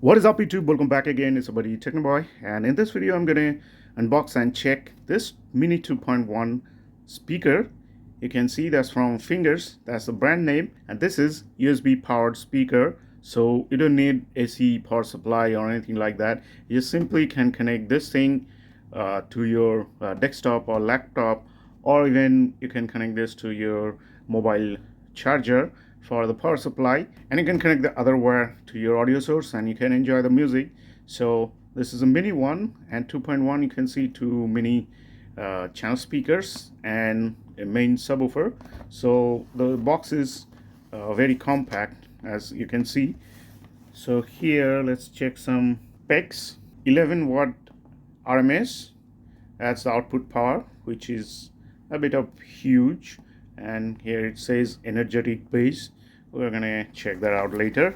What is up YouTube? Welcome back again. It's your buddy Technoboy, and in this video I'm gonna unbox and check this Mini 2.1 speaker. You can see that's from Fingers, that's the brand name, and this is USB powered speaker, so you don't need AC power supply or anything like that. You just simply can connect this thing to your desktop or laptop, or even you can connect this to your mobile charger for the power supply, and you can connect the other wire to your audio source and you can enjoy the music. So this is a mini one, and 2.1 you can see two mini channel speakers and a main subwoofer. So the box is very compact, as you can see. So here let's check some specs. 11 watt RMS, that's the output power, which is a bit of huge, and here it says energetic base. We're gonna check that out later.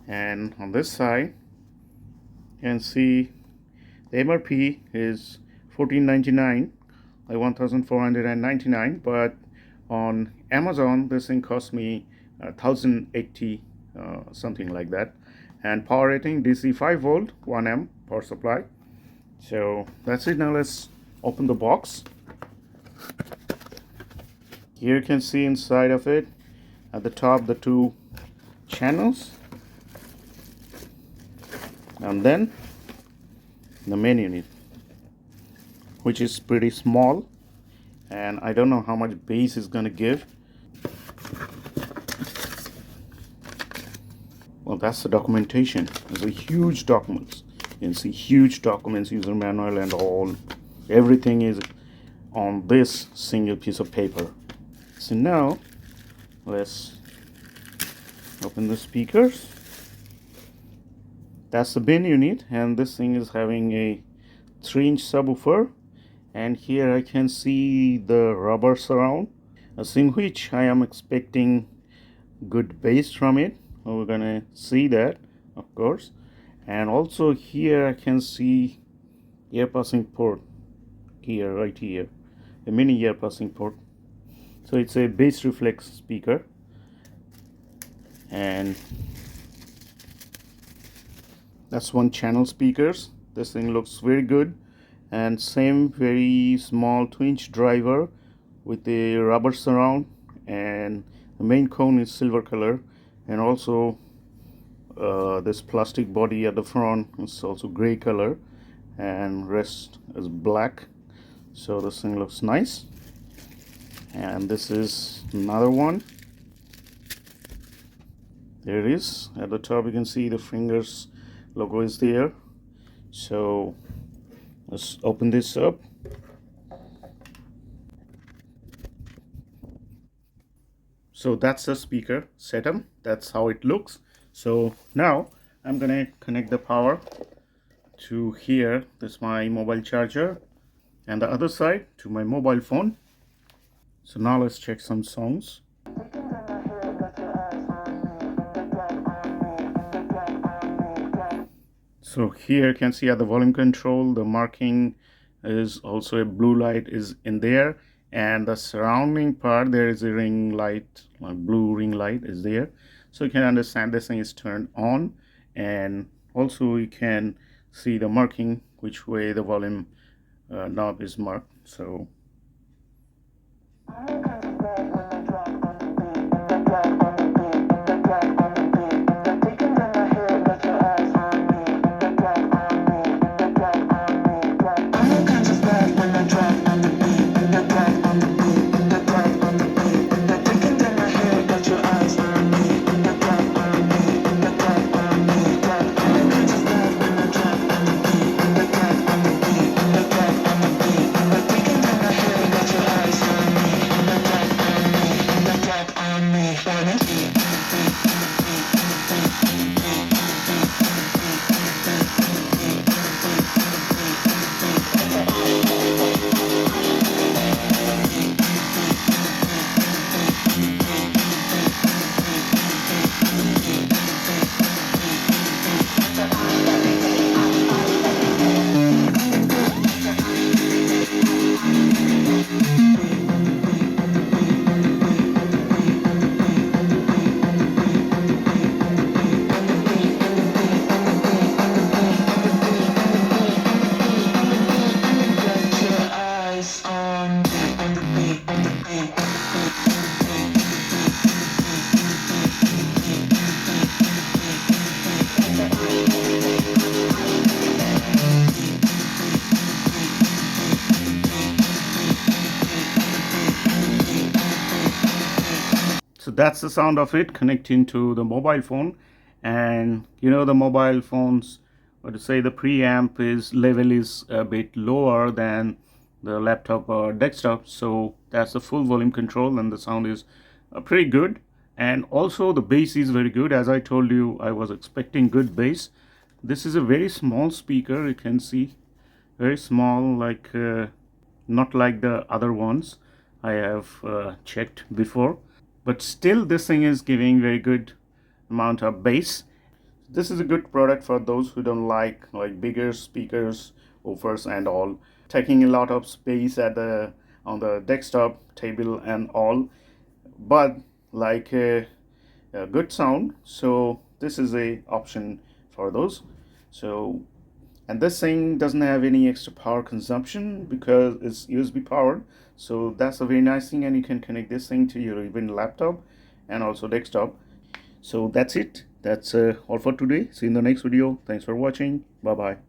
And on this side you can see the MRP is $14.99, like $1,499, but on Amazon this thing cost me $1,080, something like that. And power rating DC 5 volt 1 amp power supply. So that's it. Now let's open the box. Here you can see inside of it, at the top, the two channels, and then the main unit, which is pretty small, and I don't know how much bass is gonna give. Well, that's the documentation. There's a huge documents. You can see huge documents, user manual and all. Everything is on this single piece of paper. So now let's open the speakers. That's the bin unit, and this thing is having a 3-inch subwoofer, and here I can see the rubber surround, in which I am expecting good bass from it. We're gonna see that, of course. And also here I can see ear passing port here, right here, a mini ear passing port. So it's a bass reflex speaker, and that's one channel speakers. This thing looks very good, and same very small 2-inch driver with the rubber surround, and the main cone is silver color, and also this plastic body at the front is also gray color, and rest is black. So this thing looks nice. And this is another one. There it is. At the top you can see the Fingers logo is there. So let's open this up. So that's the speaker setup. That's how it looks. So now I'm gonna connect the power to here. This is my mobile charger, and the other side to my mobile phone. So now let's check some songs. So here you can see at the volume control, the marking is also a blue light is in there, and the surrounding part there is a ring light, a blue ring light is there. So you can understand this thing is turned on, and also you can see the marking which way the volume knob is marked. that's the sound of it connecting to the mobile phone. And you know, the mobile phones, or to say, the preamp is level is a bit lower than the laptop or desktop, so that's the full volume control and the sound is pretty good. And also the bass is very good. As I told you, I was expecting good bass. This is a very small speaker, you can see, very small, like not like the other ones I have checked before, but still this thing is giving very good amount of bass. This is a good product for those who don't like bigger speakers, woofers and all, taking a lot of space at the on the desktop table and all, but like a good sound. So this is a option for those. So, and this thing doesn't have any extra power consumption because it's USB powered, so that's a very nice thing. And you can connect this thing to your even laptop and also desktop. So that's it. That's all for today. See you in the next video. Thanks for watching. Bye bye.